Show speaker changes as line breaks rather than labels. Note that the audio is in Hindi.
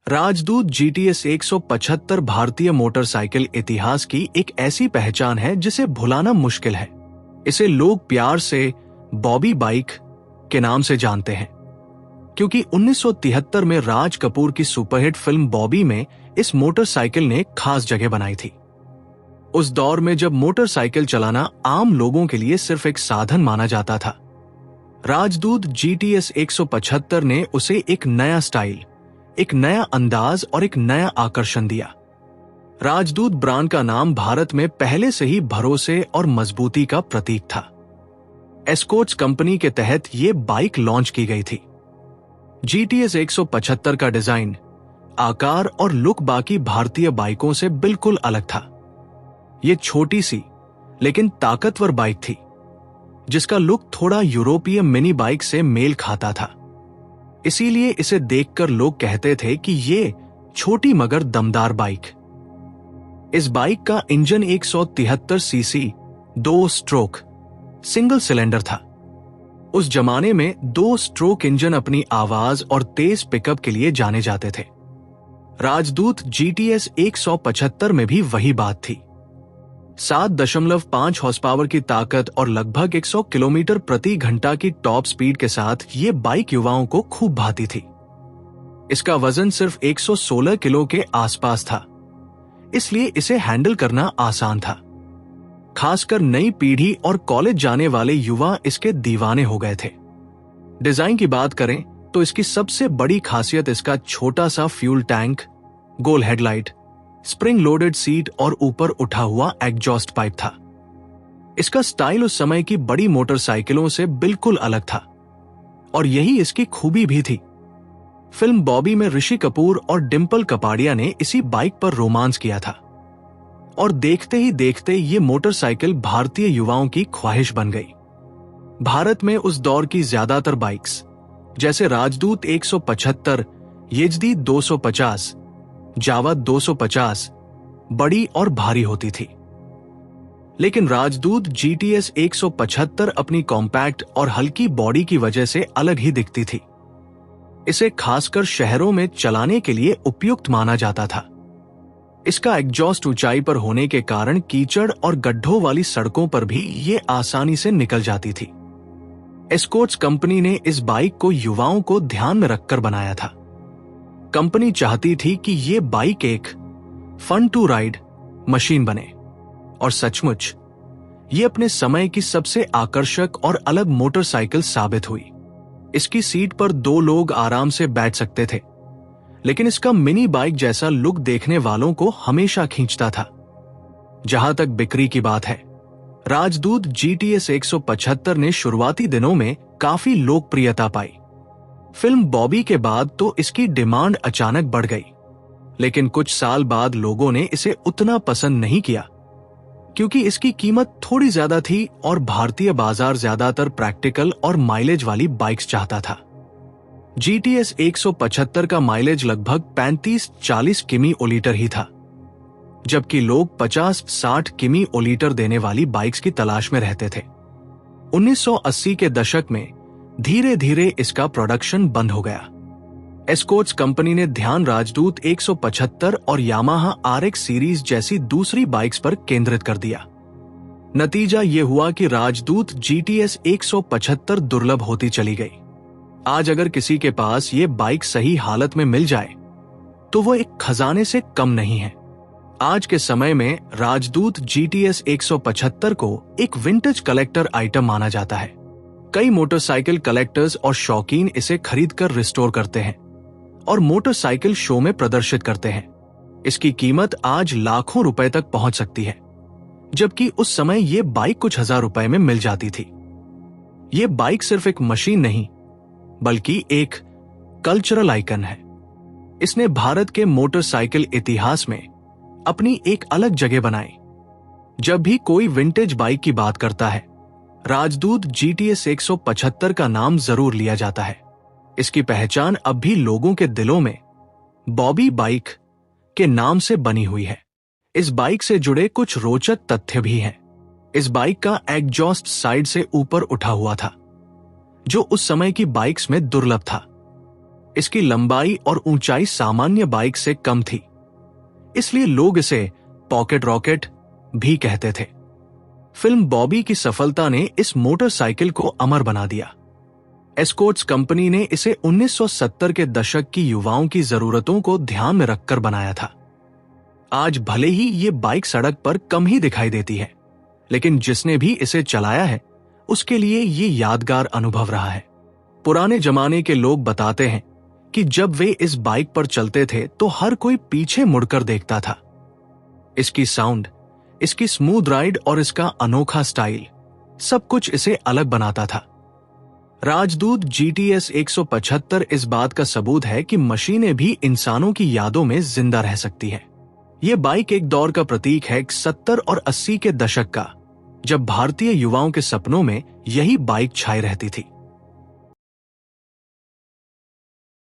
राजदूत GTS 175 भारतीय मोटरसाइकिल इतिहास की एक ऐसी पहचान है जिसे भुलाना मुश्किल है। इसे लोग प्यार से बॉबी बाइक के नाम से जानते हैं, क्योंकि 1973 में राज कपूर की सुपरहिट फिल्म बॉबी में इस मोटरसाइकिल ने खास जगह बनाई थी। उस दौर में जब मोटरसाइकिल चलाना आम लोगों के लिए सिर्फ एक साधन माना जाता था, राजदूत GTS 175 ने उसे एक नया स्टाइल, एक नया अंदाज और एक नया आकर्षण दिया। राजदूत ब्रांड का नाम भारत में पहले से ही भरोसे और मजबूती का प्रतीक था। एस्कॉर्ट्स कंपनी के तहत यह बाइक लॉन्च की गई थी। GTS 175 का डिजाइन, आकार और लुक बाकी भारतीय बाइकों से बिल्कुल अलग था। यह छोटी सी लेकिन ताकतवर बाइक थी, जिसका लुक थोड़ा यूरोपीय मिनी बाइक से मेल खाता था। इसीलिए इसे देखकर लोग कहते थे कि ये छोटी मगर दमदार बाइक। इस बाइक का engine 173 CC 2 stroke single cylinder था। उस जमाने में 2 स्ट्रोक इंजन अपनी आवाज और तेज पिकअप के लिए जाने जाते थे। राजदूत GTS 175 में भी वही बात थी। 7.5 हॉर्स पावर की ताकत और लगभग 100 किलोमीटर प्रति घंटा की टॉप स्पीड के साथ ये बाइक युवाओं को खूब भाती थी। इसका वजन सिर्फ 116 किलो के आसपास था, इसलिए इसे हैंडल करना आसान था। खासकर नई पीढ़ी और कॉलेज जाने वाले युवा इसके दीवाने हो गए थे। डिजाइन की बात करें तो इसकी सबसे बड़ी खासियत इसका छोटा सा फ्यूल टैंक, गोल हेडलाइट, स्प्रिंग लोडेड सीट और ऊपर उठा हुआ एग्जॉस्ट पाइप था। इसका स्टाइल उस समय की बड़ी मोटरसाइकिलों से बिल्कुल अलग था, और यही इसकी खूबी भी थी। फिल्म बॉबी में ऋषि कपूर और डिंपल कपाड़िया ने इसी बाइक पर रोमांस किया था, और देखते ही देखते ये मोटरसाइकिल भारतीय युवाओं की ख्वाहिश बन गई। भारत में उस दौर की ज्यादातर बाइक्स, जैसे राजदूत 175, येजदी 250, जावा 250 बड़ी और भारी होती थी, लेकिन राजदूत GTS 175 अपनी कॉम्पैक्ट और हल्की बॉडी की वजह से अलग ही दिखती थी। इसे खासकर शहरों में चलाने के लिए उपयुक्त माना जाता था। इसका एग्जॉस्ट ऊंचाई पर होने के कारण कीचड़ और गड्ढों वाली सड़कों पर भी ये आसानी से निकल जाती थी। एस्कॉर्ट्स कंपनी ने इस बाइक को युवाओं को ध्यान में रखकर बनाया था। कंपनी चाहती थी कि ये बाइक एक फन टू राइड मशीन बने, और सचमुच ये अपने समय की सबसे आकर्षक और अलग मोटरसाइकिल साबित हुई। इसकी सीट पर 2 लोग आराम से बैठ सकते थे, लेकिन इसका मिनी बाइक जैसा लुक देखने वालों को हमेशा खींचता था। जहां तक बिक्री की बात है, राजदूत GTS 175 ने शुरुआती दिनों में काफी लोकप्रियता पाई। फिल्म बॉबी के बाद तो इसकी डिमांड अचानक बढ़ गई, लेकिन कुछ साल बाद लोगों ने इसे उतना पसंद नहीं किया, क्योंकि इसकी कीमत थोड़ी ज्यादा थी और भारतीय बाजार ज्यादातर प्रैक्टिकल और माइलेज वाली बाइक्स चाहता था। GTS 175 का माइलेज लगभग 35-40 किमी/लीटर ही था, जबकि लोग 50-60 किमी/लीटर देने वाली बाइक्स की तलाश में रहते थे। 1980 के दशक में धीरे धीरे इसका प्रोडक्शन बंद हो गया। एस्कॉर्ट्स कंपनी ने ध्यान राजदूत 175 और यामाहा RX सीरीज जैसी दूसरी बाइक्स पर केंद्रित कर दिया। नतीजा ये हुआ कि राजदूत GTS 175 दुर्लभ होती चली गई। आज अगर किसी के पास ये बाइक सही हालत में मिल जाए तो वो एक खजाने से कम नहीं है। आज के समय में राजदूत GTS 175 को एक विंटेज कलेक्टर आइटम माना जाता है। कई मोटरसाइकिल कलेक्टर्स और शौकीन इसे खरीदकर रिस्टोर करते हैं और मोटरसाइकिल शो में प्रदर्शित करते हैं। इसकी कीमत आज लाखों रुपए तक पहुंच सकती है, जबकि उस समय ये बाइक कुछ हजार रुपए में मिल जाती थी। ये बाइक सिर्फ एक मशीन नहीं, बल्कि एक कल्चरल आइकन है। इसने भारत के मोटरसाइकिल इतिहास में अपनी एक अलग जगह बनाई। जब भी कोई विंटेज बाइक की बात करता है, राजदूत GTS 175 का नाम जरूर लिया जाता है। इसकी पहचान अब भी लोगों के दिलों में बॉबी बाइक के नाम से बनी हुई है। इस बाइक से जुड़े कुछ रोचक तथ्य भी हैं। इस बाइक का एग्जॉस्ट साइड से ऊपर उठा हुआ था, जो उस समय की बाइक्स में दुर्लभ था। इसकी लंबाई और ऊंचाई सामान्य बाइक से कम थी, इसलिए लोग इसे पॉकेट रॉकेट भी कहते थे। फिल्म बॉबी की सफलता ने इस मोटरसाइकिल को अमर बना दिया। एस्कॉर्ट्स कंपनी ने इसे 1970 के दशक की युवाओं की जरूरतों को ध्यान में रखकर बनाया था। आज भले ही ये बाइक सड़क पर कम ही दिखाई देती है, लेकिन जिसने भी इसे चलाया है उसके लिए ये यादगार अनुभव रहा है। पुराने जमाने के लोग बताते हैं कि जब वे इस बाइक पर चलते थे तो हर कोई पीछे मुड़कर देखता था। इसकी साउंड, इसकी स्मूथ राइड और इसका अनोखा स्टाइल सब कुछ इसे अलग बनाता था। राजदूत GTS 175 इस बात का सबूत है कि मशीनें भी इंसानों की यादों में जिंदा रह सकती हैं। यह बाइक एक दौर का प्रतीक है, 70 और 80 के दशक का, जब भारतीय युवाओं के सपनों में यही बाइक छाई रहती थी।